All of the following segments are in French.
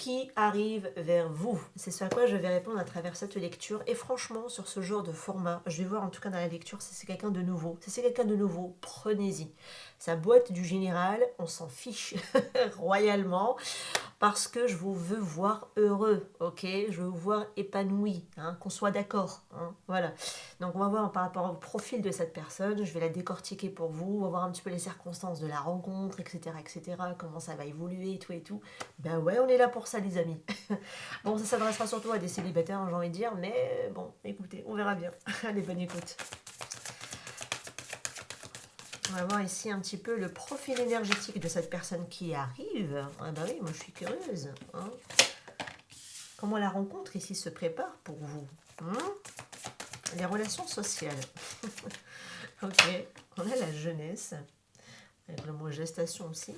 qui arrive vers vous. C'est ce à quoi je vais répondre à travers cette lecture. Et franchement, sur ce genre de format, je vais voir en tout cas dans la lecture si c'est quelqu'un de nouveau. Si c'est quelqu'un de nouveau, prenez-y. Sa boîte du général, on s'en fiche royalement parce que je vous veux voir heureux, ok? Je veux vous voir épanoui, hein, qu'on soit d'accord, hein, voilà. Donc on va voir par rapport au profil de cette personne, je vais la décortiquer pour vous, on va voir un petit peu les circonstances de la rencontre, etc., comment ça va évoluer et tout. Ben ouais, on est là pour ça les amis. Bon, ça s'adressera surtout à des célibataires, hein, j'ai envie de dire, mais bon, écoutez, on verra bien. Allez, bonne écoute. On va voir ici un petit peu le profil énergétique de cette personne qui arrive. Ah bah oui, moi je suis curieuse, hein. Comment la rencontre ici se prépare pour vous, hein? Les relations sociales. Ok, on a la jeunesse, avec le mot gestation aussi.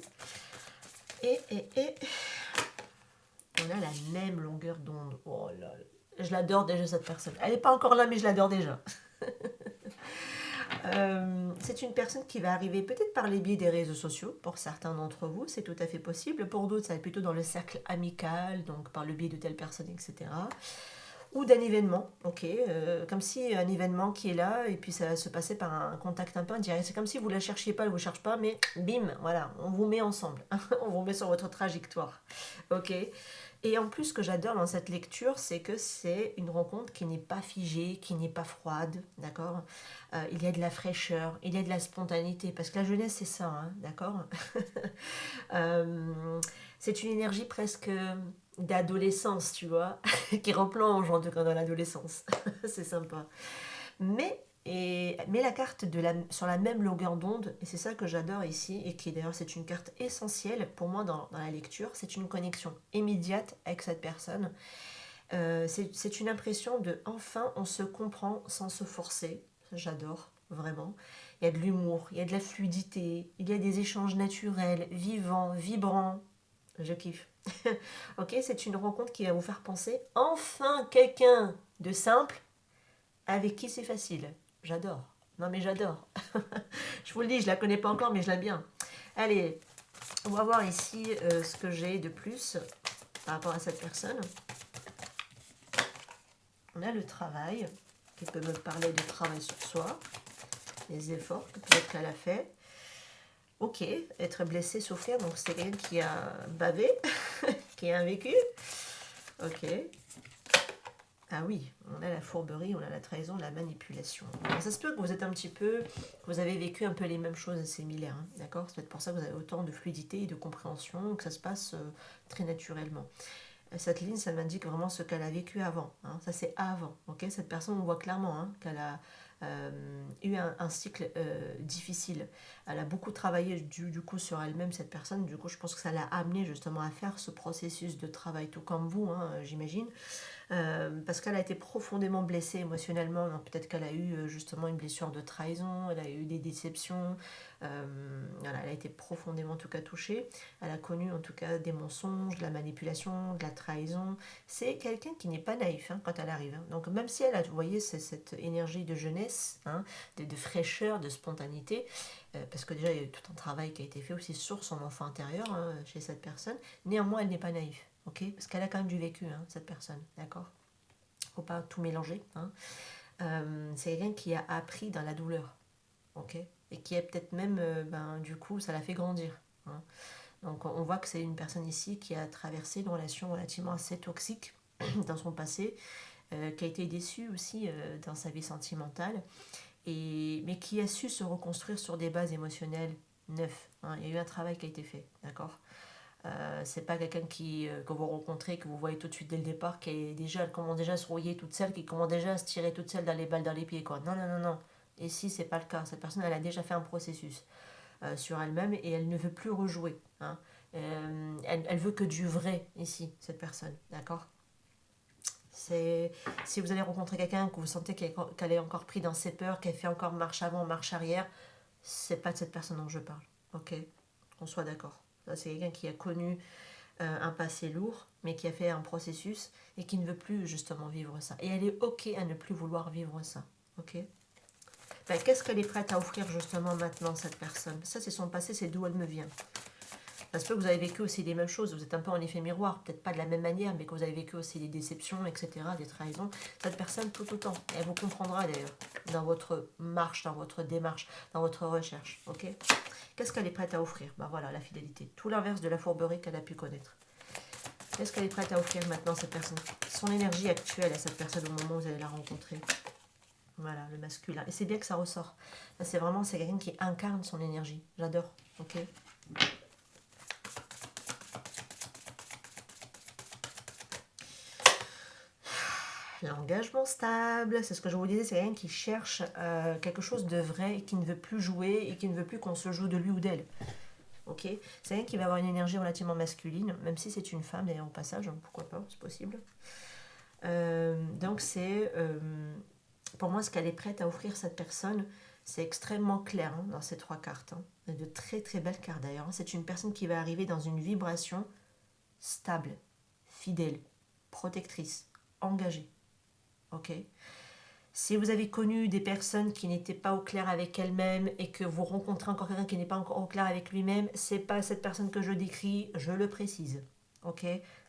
Et on a la même longueur d'onde. Oh là là, je l'adore déjà cette personne. Elle n'est pas encore là, mais je l'adore déjà. C'est une personne qui va arriver peut-être par les biais des réseaux sociaux. Pour certains d'entre vous, c'est tout à fait possible. Pour d'autres, ça va être plutôt dans le cercle amical, donc par le biais de telle personne, etc. Ou d'un événement, ok, comme si un événement qui est là et puis ça se passait par un contact un peu indirect. C'est comme si vous ne la cherchiez pas, elle ne vous cherche pas, mais bim, voilà, on vous met ensemble, on vous met sur votre trajectoire, ok. Et en plus, ce que j'adore dans cette lecture, c'est que c'est une rencontre qui n'est pas figée, qui n'est pas froide, d'accord. Il y a de la fraîcheur, il y a de la spontanéité, parce que la jeunesse, c'est ça, hein, d'accord. C'est une énergie presque d'adolescence, tu vois, qui replonge en tout cas dans l'adolescence. C'est sympa. Mais la carte sur la même longueur d'onde, et c'est ça que j'adore ici, et qui d'ailleurs c'est une carte essentielle pour moi dans la lecture, c'est une connexion immédiate avec cette personne. C'est une impression de enfin on se comprend sans se forcer. J'adore, vraiment. Il y a de l'humour, il y a de la fluidité, il y a des échanges naturels, vivants, vibrants. Je kiffe. Ok, c'est une rencontre qui va vous faire penser enfin quelqu'un de simple avec qui c'est facile. J'adore. Non mais j'adore. Je vous le dis, je la connais pas encore, mais je l'aime bien. Allez, on va voir ici ce que j'ai de plus par rapport à cette personne. On a le travail, qui peut me parler de travail sur soi, les efforts que peut-être qu'elle a fait. Ok, être blessé, souffrir, donc c'est quelqu'un qui a bavé, qui a un vécu. Ok. Ah oui, on a la fourberie, on a la trahison, la manipulation. Alors, ça se peut que vous êtes un petit peu, vous avez vécu un peu les mêmes choses similaires, hein, d'accord? C'est peut-être pour ça que vous avez autant de fluidité et de compréhension, que ça se passe très naturellement. Cette ligne, ça m'indique vraiment ce qu'elle a vécu avant, hein. Ça c'est avant, ok? Cette personne, on voit clairement, hein, qu'elle a eu un cycle difficile. Elle a beaucoup travaillé du coup sur elle-même, cette personne. Du coup, je pense que ça l'a amenée justement à faire ce processus de travail, tout comme vous, hein, j'imagine. Parce qu'elle a été profondément blessée émotionnellement. Peut-être qu'elle a eu justement une blessure de trahison, elle a eu des déceptions, voilà, elle a été profondément en tout cas touchée. Elle a connu en tout cas des mensonges, de la manipulation, de la trahison. C'est quelqu'un qui n'est pas naïf, hein, quand elle arrive, hein. Donc même si elle a, vous voyez, cette énergie de jeunesse, hein, de fraîcheur, de spontanéité, parce que déjà il y a eu tout un travail qui a été fait aussi sur son enfant intérieur, hein, chez cette personne, néanmoins elle n'est pas naïve. Ok, parce qu'elle a quand même du vécu, hein, cette personne, d'accord. Faut pas tout mélanger, hein. C'est quelqu'un qui a appris dans la douleur, ok, et qui a peut-être même, du coup, ça l'a fait grandir, hein. Donc on voit que c'est une personne ici qui a traversé une relation relativement assez toxique dans son passé, qui a été déçue aussi dans sa vie sentimentale, mais qui a su se reconstruire sur des bases émotionnelles neuves, hein. Il y a eu un travail qui a été fait, d'accord. C'est pas quelqu'un que vous rencontrez, que vous voyez tout de suite dès le départ, qui est déjà, elle commence déjà à se rouiller toute seule, qui commence déjà à se tirer toute seule dans les balles dans les pieds, quoi. Non, non, non, non. Et si c'est pas le cas, cette personne, elle a déjà fait un processus sur elle-même et elle ne veut plus rejouer, hein. Elle veut que du vrai ici, cette personne, d'accord. Si vous allez rencontrer quelqu'un que vous sentez qu'elle est encore prise dans ses peurs, qu'elle fait encore marche avant, marche arrière, c'est pas de cette personne dont je parle, ok. Qu'on soit d'accord. Ça, c'est quelqu'un qui a connu un passé lourd, mais qui a fait un processus et qui ne veut plus justement vivre ça. Et elle est ok à ne plus vouloir vivre ça. Ok. Qu'est-ce qu'elle est prête à offrir justement maintenant, cette personne? Ça, c'est son passé, c'est d'où elle me vient. Ça se peut que vous avez vécu aussi les mêmes choses, vous êtes un peu en effet miroir, peut-être pas de la même manière, mais que vous avez vécu aussi des déceptions, etc., des trahisons. Cette personne tout autant, et elle vous comprendra d'ailleurs, dans votre marche, dans votre démarche, dans votre recherche, ok? Qu'est-ce qu'elle est prête à offrir? Ben voilà, la fidélité. Tout l'inverse de la fourberie qu'elle a pu connaître. Qu'est-ce qu'elle est prête à offrir maintenant, cette personne? Son énergie actuelle à cette personne au moment où vous allez la rencontrer. Voilà, le masculin. Et c'est bien que ça ressort. C'est vraiment, c'est quelqu'un qui incarne son énergie. J'adore, ok? L'engagement stable, c'est ce que je vous disais, c'est quelqu'un qui cherche quelque chose de vrai et qui ne veut plus jouer et qui ne veut plus qu'on se joue de lui ou d'elle. Ok, c'est quelqu'un qui va avoir une énergie relativement masculine, même si c'est une femme d'ailleurs au passage, hein, pourquoi pas, c'est possible. Donc c'est, pour moi, ce qu'elle est prête à offrir cette personne, c'est extrêmement clair hein, dans ces trois cartes. Hein. De très très belles cartes d'ailleurs. Hein. C'est une personne qui va arriver dans une vibration stable, fidèle, protectrice, engagée. Ok. Si vous avez connu des personnes qui n'étaient pas au clair avec elles-mêmes et que vous rencontrez encore quelqu'un qui n'est pas encore au clair avec lui-même, c'est pas cette personne que je décris, je le précise. Ok.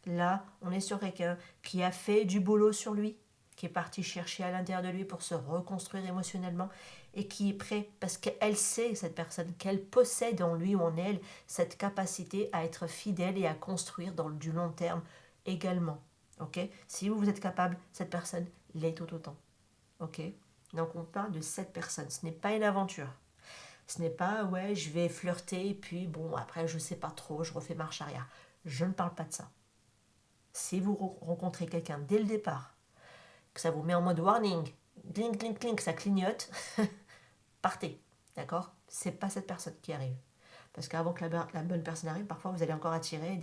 Là, on est sur quelqu'un qui a fait du boulot sur lui, qui est parti chercher à l'intérieur de lui pour se reconstruire émotionnellement et qui est prêt parce qu'elle sait, cette personne, qu'elle possède en lui ou en elle cette capacité à être fidèle et à construire dans du long terme également. Ok. Si vous êtes capable, cette personne l'est tout autant. Ok. Donc on parle de cette personne. Ce n'est pas une aventure. Ce n'est pas ouais, je vais flirter et puis bon, après je sais pas trop, je refais marche arrière. Je ne parle pas de ça. Si vous rencontrez quelqu'un dès le départ, que ça vous met en mode warning, clink, clink, clink, ça clignote, partez. D'accord? C'est pas cette personne qui arrive. Parce qu'avant que la bonne personne arrive, parfois vous allez encore attirer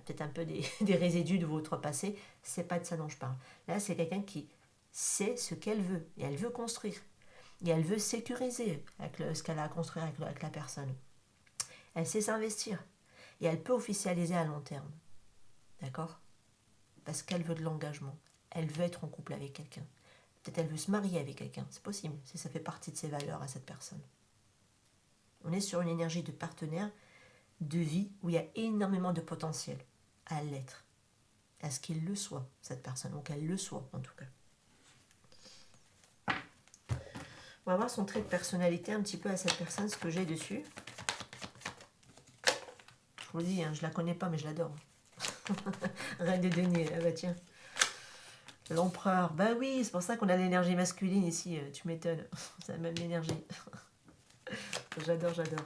peut-être un peu des résidus de votre passé. C'est pas de ça dont je parle. Là, c'est quelqu'un qui sait ce qu'elle veut et elle veut construire. Et elle veut sécuriser avec ce qu'elle a à construire avec la personne. Elle sait s'investir et elle peut officialiser à long terme. D'accord? Parce qu'elle veut de l'engagement. Elle veut être en couple avec quelqu'un. Peut-être elle veut se marier avec quelqu'un. C'est possible si ça fait partie de ses valeurs à cette personne. On est sur une énergie de partenaire, de vie, où il y a énormément de potentiel à l'être. À ce qu'il le soit, cette personne. Ou qu'elle le soit, en tout cas. On va voir son trait de personnalité un petit peu à cette personne, ce que j'ai dessus. Je vous dis, hein, je la connais pas, mais je l'adore. Reine de denier, ah bah tiens. L'empereur, bah oui, c'est pour ça qu'on a l'énergie masculine ici, tu m'étonnes. C'est la même énergie. J'adore, j'adore.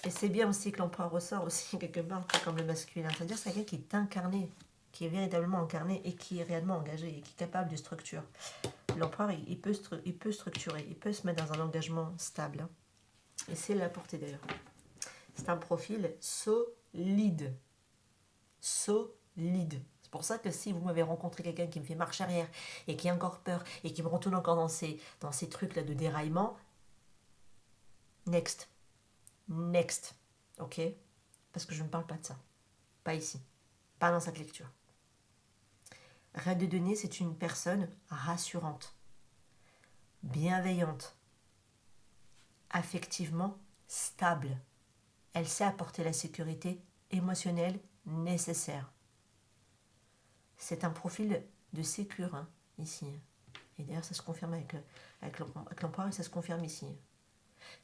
Et c'est bien aussi que l'empereur ressort aussi quelque part, comme le masculin. C'est-à-dire c'est quelqu'un qui est incarné, qui est véritablement incarné et qui est réellement engagé et qui est capable de structure. L'empereur, il peut structurer, il peut se mettre dans un engagement stable. Hein. Et c'est la portée d'ailleurs. C'est un profil solide. Solide. C'est pour ça que si vous m'avez rencontré quelqu'un qui me fait marche arrière et qui a encore peur et qui me retourne encore dans ces trucs-là de déraillement, next. Next. Ok? Parce que je ne parle pas de ça. Pas ici. Pas dans cette lecture. Reine de denier, c'est une personne rassurante, bienveillante, affectivement stable. Elle sait apporter la sécurité émotionnelle nécessaire. C'est un profil de sécure, hein, ici. Et d'ailleurs, ça se confirme avec l'empereur et ça se confirme ici.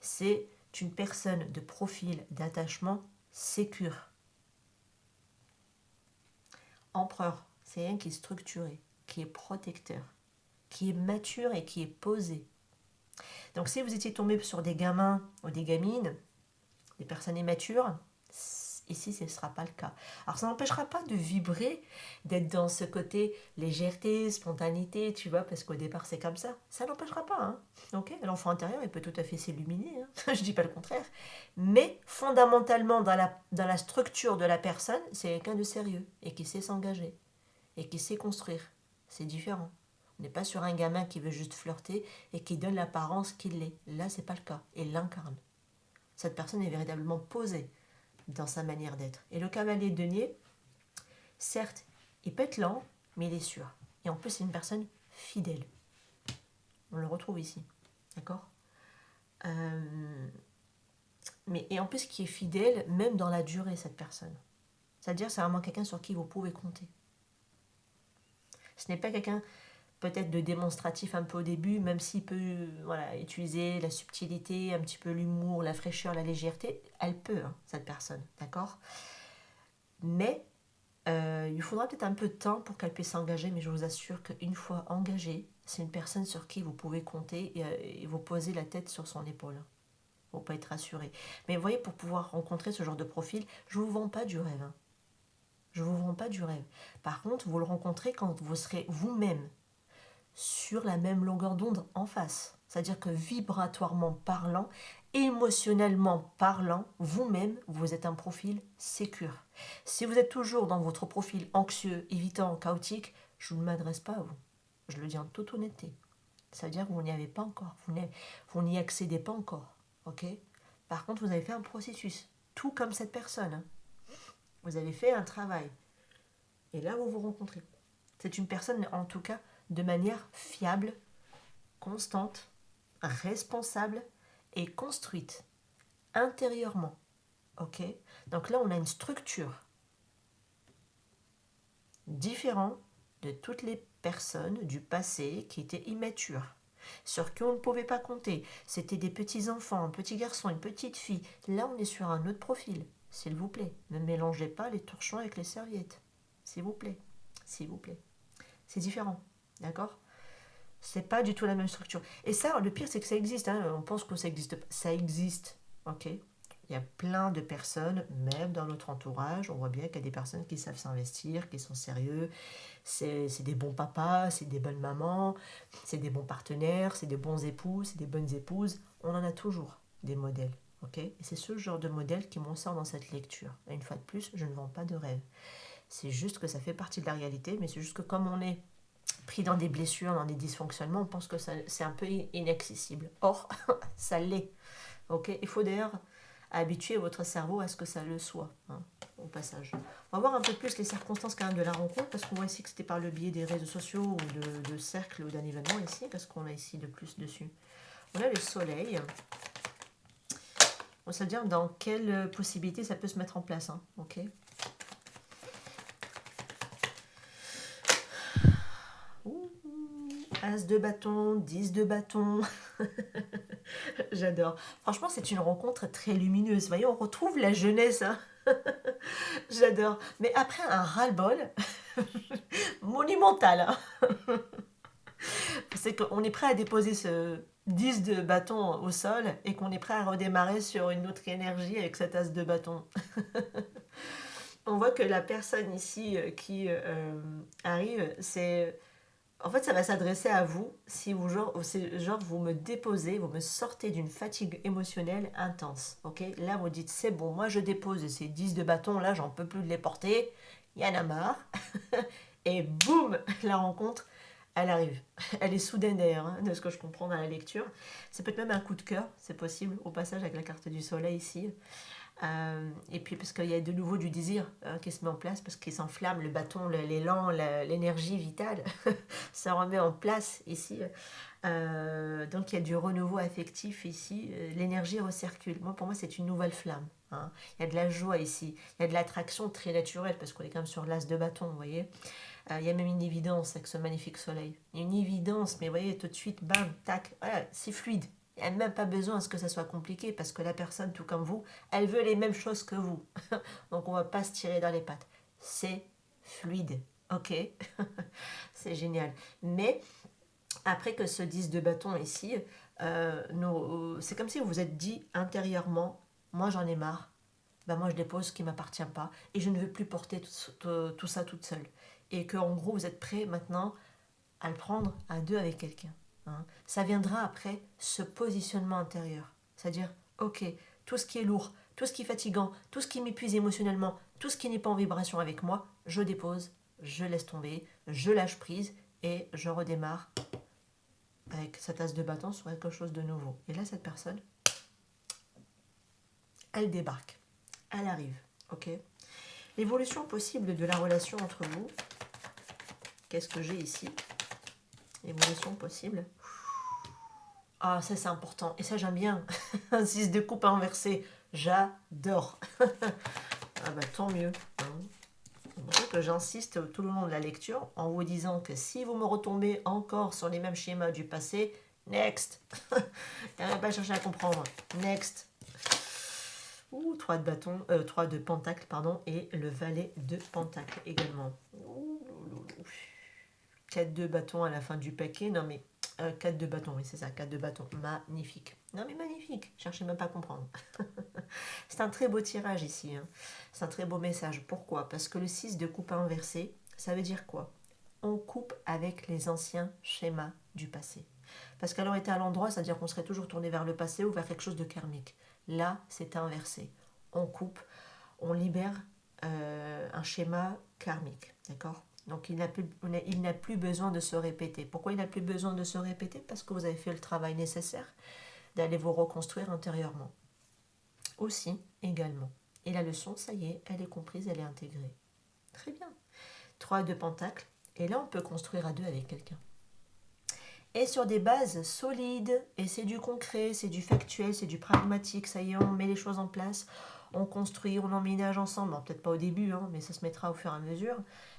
C'est une personne de profil d'attachement sécure. Empereur, c'est un qui est structuré, qui est protecteur, qui est mature et qui est posé. Donc si vous étiez tombé sur des gamins ou des gamines, des personnes immatures, ici ce ne sera pas le cas. Alors ça n'empêchera pas de vibrer, d'être dans ce côté légèreté, spontanéité, tu vois, parce qu'au départ c'est comme ça. Ça n'empêchera pas, hein. Ok, l'enfant intérieur il peut tout à fait s'illuminer, hein. Je dis pas le contraire. Mais fondamentalement dans la structure de la personne, c'est quelqu'un de sérieux et qui sait s'engager et qui sait construire. C'est différent. On n'est pas sur un gamin qui veut juste flirter et qui donne l'apparence qu'il l'est. Là, c'est pas le cas. Il l'incarne. Cette personne est véritablement posée dans sa manière d'être. Et le cavalier de denier, certes, il peut être lent, mais il est sûr. Et en plus, c'est une personne fidèle. On le retrouve ici. D'accord ? et en plus qui est fidèle, même dans la durée, cette personne. C'est-à-dire, c'est vraiment quelqu'un sur qui vous pouvez compter. Ce n'est pas quelqu'un peut-être de démonstratif un peu au début, même s'il peut voilà, utiliser la subtilité, un petit peu l'humour, la fraîcheur, la légèreté. Elle peut, hein, cette personne, d'accord? Mais il faudra peut-être un peu de temps pour qu'elle puisse s'engager, mais je vous assure qu'une fois engagée, c'est une personne sur qui vous pouvez compter et vous poser la tête sur son épaule. Pour pas être rassuré. Mais vous voyez, pour pouvoir rencontrer ce genre de profil, je ne vous vends pas du rêve. Hein. Je ne vous vends pas du rêve. Par contre, vous le rencontrez quand vous serez vous-même sur la même longueur d'onde en face. C'est-à-dire que vibratoirement parlant, émotionnellement parlant, vous-même, vous êtes un profil sécure. Si vous êtes toujours dans votre profil anxieux, évitant, chaotique, je ne m'adresse pas à vous. Je le dis en toute honnêteté. Ça veut dire que vous n'y avez pas encore. Vous n'y accédez pas encore. Ok? Par contre, vous avez fait un processus. Tout comme cette personne. Hein. Vous avez fait un travail. Et là, vous vous rencontrez. C'est une personne, en tout cas, de manière fiable, constante, responsable et construite intérieurement. Ok? Donc là, on a une structure différente de toutes les personnes du passé qui étaient immatures, sur qui on ne pouvait pas compter. C'était des petits-enfants, un petit garçon, une petite fille. Là, on est sur un autre profil. S'il vous plaît, ne mélangez pas les torchons avec les serviettes. S'il vous plaît. S'il vous plaît. C'est différent. D'accord? C'est pas du tout la même structure. Et ça, le pire, c'est que ça existe. Hein. On pense que ça existe pas. Ça existe. Ok? Il y a plein de personnes, même dans notre entourage, on voit bien qu'il y a des personnes qui savent s'investir, qui sont sérieux. C'est des bons papas, c'est des bonnes mamans, c'est des bons partenaires, c'est des bons époux, c'est des bonnes épouses. On en a toujours des modèles. Ok? Et c'est ce genre de modèle qui m'en sort dans cette lecture. Et une fois de plus, je ne vends pas de rêve. C'est juste que ça fait partie de la réalité, mais c'est juste que comme on est pris dans des blessures, dans des dysfonctionnements, on pense que c'est un peu inaccessible. Or, ça l'est. Ok? Il faut d'ailleurs habituer votre cerveau à ce que ça le soit, hein, au passage. On va voir un peu plus les circonstances quand même de la rencontre, parce qu'on voit ici que c'était par le biais des réseaux sociaux ou de cercles ou d'un événement ici. Qu'est-ce qu'on a ici de plus dessus? On a le soleil. On va se dire dans quelle possibilité ça peut se mettre en place. Hein, ok? As de bâton, 10 de bâton. J'adore. Franchement, c'est une rencontre très lumineuse. Vous voyez, on retrouve la jeunesse. Hein. J'adore. Mais après un ras-le-bol monumental. Hein. C'est qu'on est prêt à déposer ce 10 de bâton au sol et qu'on est prêt à redémarrer sur une autre énergie avec cette as de bâton. On voit que la personne ici qui arrive, c'est... En fait, ça va s'adresser à vous si vous, genre, vous me déposez, vous me sortez d'une fatigue émotionnelle intense. Ok? Là, vous dites, c'est bon, moi je dépose ces 10 de bâton, là, j'en peux plus de les porter. Il y en a marre. Et boum, la rencontre, elle arrive. Elle est soudaine d'ailleurs, hein, de ce que je comprends dans la lecture. C'est peut-être même un coup de cœur, c'est possible, au passage avec la carte du soleil ici. Et puis parce qu'il y a de nouveau du désir qui se met en place, parce qu'il s'enflamme, le bâton, l'élan, l'énergie vitale, ça remet en place ici. Donc il y a du renouveau affectif ici, l'énergie recircule. Pour moi, c'est une nouvelle flamme. Hein. Il y a de la joie ici, il y a de l'attraction très naturelle, parce qu'on est quand même sur l'as de bâton, vous voyez. Il y a même une évidence avec ce magnifique soleil. Une évidence, mais vous voyez, tout de suite, bam, tac, voilà, c'est fluide. Il n'y a même pas besoin à ce que ça soit compliqué, parce que la personne, tout comme vous, elle veut les mêmes choses que vous. Donc on ne va pas se tirer dans les pattes. C'est fluide, ok? C'est génial. Mais après que ce 10 de bâton ici, c'est comme si vous vous êtes dit intérieurement, moi j'en ai marre, ben moi je dépose ce qui ne m'appartient pas et je ne veux plus porter tout ça toute seule. Et que en gros vous êtes prêt maintenant à le prendre à deux avec quelqu'un. Hein. Ça viendra après ce positionnement intérieur. C'est-à-dire, ok, tout ce qui est lourd, tout ce qui est fatigant, tout ce qui m'épuise émotionnellement, tout ce qui n'est pas en vibration avec moi, je dépose, je laisse tomber, je lâche prise et je redémarre avec sa tasse de bâton sur quelque chose de nouveau. Et là, cette personne, elle débarque, elle arrive, ok? L'évolution possible de la relation entre vous, qu'est-ce que j'ai ici? Évolution possible. Ah, ça c'est important. Et ça j'aime bien. Un 6 de coupe inversé. J'adore. Ah bah tant mieux. Hein. C'est pour ça que j'insiste tout le long de la lecture en vous disant que si vous me retombez encore sur les mêmes schémas du passé, next. Pas chercher à comprendre. Next. Ouh, 3 de bâton, 3 de pentacle, pardon, et le valet de pentacle également. Ouh, 4 de bâton à la fin du paquet. Non mais 4 de bâton, oui c'est ça, 4 de bâton. Magnifique. Non mais magnifique, cherchez même pas à comprendre. C'est un très beau tirage ici. Hein. C'est un très beau message. Pourquoi? Parce que le 6 de coupe inversé, ça veut dire quoi? On coupe avec les anciens schémas du passé. Parce qu'elle aurait été à l'endroit, c'est-à-dire qu'on serait toujours tourné vers le passé ou vers quelque chose de karmique. Là, c'est inversé. On coupe, on libère un schéma karmique. D'accord? Donc, il n'a plus besoin de se répéter. Pourquoi il n'a plus besoin de se répéter? Parce que vous avez fait le travail nécessaire d'aller vous reconstruire intérieurement. Aussi, également. Et la leçon, ça y est, elle est comprise, elle est intégrée. Très bien. 3 de pentacle. Et là, on peut construire à deux avec quelqu'un. Et sur des bases solides, et c'est du concret, c'est du factuel, c'est du pragmatique, ça y est, on met les choses en place, on construit, on emménage ensemble, bon, peut-être pas au début, hein, mais ça se mettra au fur et à mesure,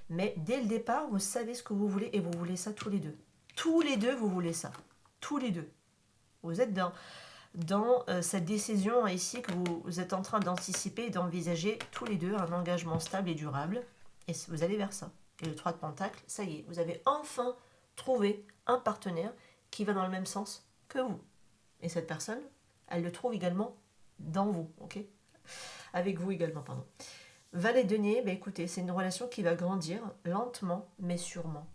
mais dès le départ, vous savez ce que vous voulez, et vous voulez ça tous les deux. Tous les deux, vous voulez ça. Tous les deux. Vous êtes dans cette décision ici que vous êtes en train d'anticiper et d'envisager tous les deux un engagement stable et durable, et vous allez vers ça. Et le 3 de pentacle, ça y est, vous avez enfin trouvé un partenaire qui va dans le même sens que vous. Et cette personne, elle le trouve également dans vous, ok? Avec vous également, pardon. Valet de denier, bah écoutez, c'est une relation qui va grandir lentement mais sûrement.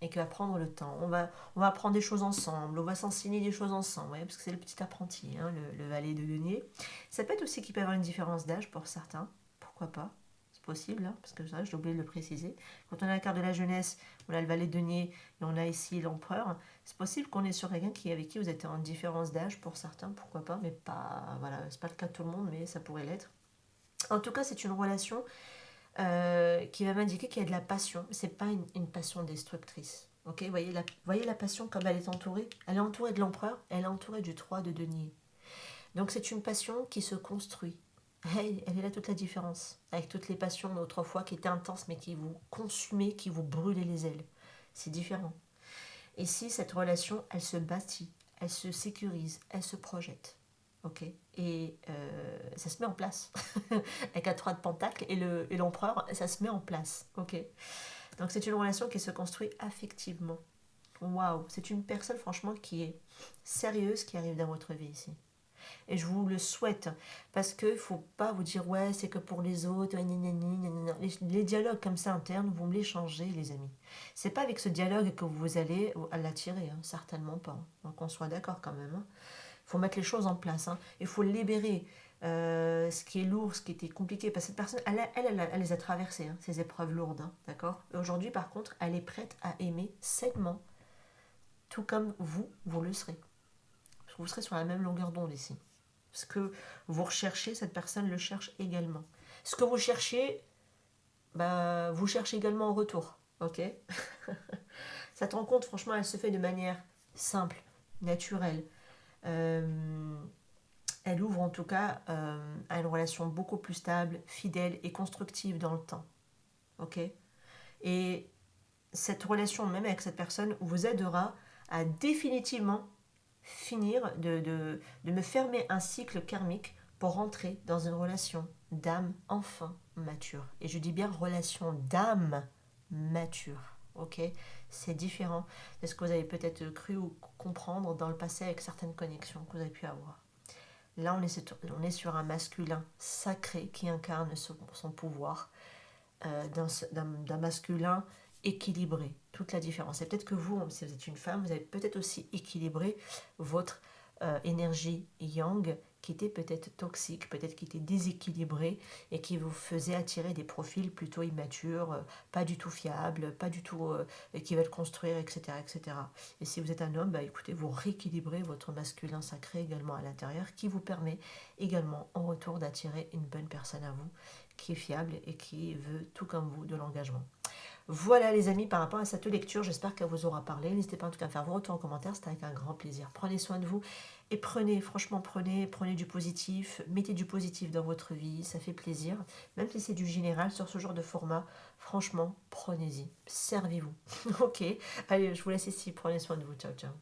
Et qui va prendre le temps. On va apprendre des choses ensemble, on va s'enseigner des choses ensemble, ouais, parce que c'est le petit apprenti, hein, le valet de denier. Ça peut être aussi qu'il peut y avoir une différence d'âge pour certains, pourquoi pas? C'est possible, hein, parce que ça, j'ai oublié de le préciser. Quand on a la carte de la jeunesse, on a le valet de denier et on a ici l'empereur, c'est possible qu'on est sur quelqu'un avec qui vous êtes en différence d'âge pour certains, pourquoi pas, mais pas, voilà, c'est pas le cas de tout le monde, mais ça pourrait l'être. En tout cas, c'est une relation qui va m'indiquer qu'il y a de la passion. C'est pas une passion destructrice. Ok, voyez la passion comme elle est entourée. Elle est entourée de l'empereur, elle est entourée du 3 de denier. Donc c'est une passion qui se construit. Elle est là toute la différence. Avec toutes les passions d'autrefois qui étaient intenses mais qui vous consumaient, qui vous brûlaient les ailes. C'est différent. Ici, cette relation, elle se bâtit, elle se sécurise, elle se projette. Ok, et ça se met en place. Avec un 3 de pentacle et l'empereur, ça se met en place. Ok, donc c'est une relation qui se construit affectivement. Waouh, c'est une personne franchement qui est sérieuse qui arrive dans votre vie ici. Et je vous le souhaite, parce qu'il ne faut pas vous dire ouais c'est que pour les autres, les dialogues comme ça internes, vous me les changez les amis. C'est pas avec ce dialogue que vous allez l'attirer, hein, certainement pas. Donc on soit d'accord quand même. Hein. Il faut mettre les choses en place. Hein. Il faut libérer ce qui est lourd, ce qui était compliqué. Parce que cette personne, elle les a traversées, hein, ces épreuves lourdes. Hein, d'accord. Aujourd'hui, par contre, elle est prête à aimer sainement, tout comme vous le serez. Parce que vous serez sur la même longueur d'onde ici. Ce que vous recherchez, cette personne le cherche également. Ce que vous cherchez, bah, vous cherchez également en retour. Ok. Cette rencontre, franchement, elle se fait de manière simple, naturelle. Elle ouvre en tout cas à une relation beaucoup plus stable, fidèle et constructive dans le temps. Ok. Et cette relation, même avec cette personne, vous aidera à définitivement finir de me fermer un cycle karmique pour rentrer dans une relation d'âme enfin mature. Et je dis bien relation d'âme mature. Ok, c'est différent de ce que vous avez peut-être cru ou comprendre dans le passé avec certaines connexions que vous avez pu avoir. Là, on est sur un masculin sacré qui incarne son pouvoir, d'un masculin équilibré. Toute la différence. Et peut-être que vous, si vous êtes une femme, vous avez peut-être aussi équilibré votre énergie yang qui était peut-être toxique, peut-être qui était déséquilibrée et qui vous faisait attirer des profils plutôt immatures, pas du tout fiables, pas du tout qui veulent construire, etc., etc. Et si vous êtes un homme, bah, écoutez, vous rééquilibrez votre masculin sacré également à l'intérieur, qui vous permet également en retour d'attirer une bonne personne à vous, qui est fiable et qui veut, tout comme vous, de l'engagement. Voilà les amis, par rapport à cette lecture, j'espère qu'elle vous aura parlé. N'hésitez pas en tout cas à faire vos retours en commentaire, c'était avec un grand plaisir. Prenez soin de vous et prenez, franchement prenez du positif, mettez du positif dans votre vie, ça fait plaisir. Même si c'est du général sur ce genre de format, franchement, prenez-y, servez-vous. Ok, allez, je vous laisse ici, prenez soin de vous, ciao ciao.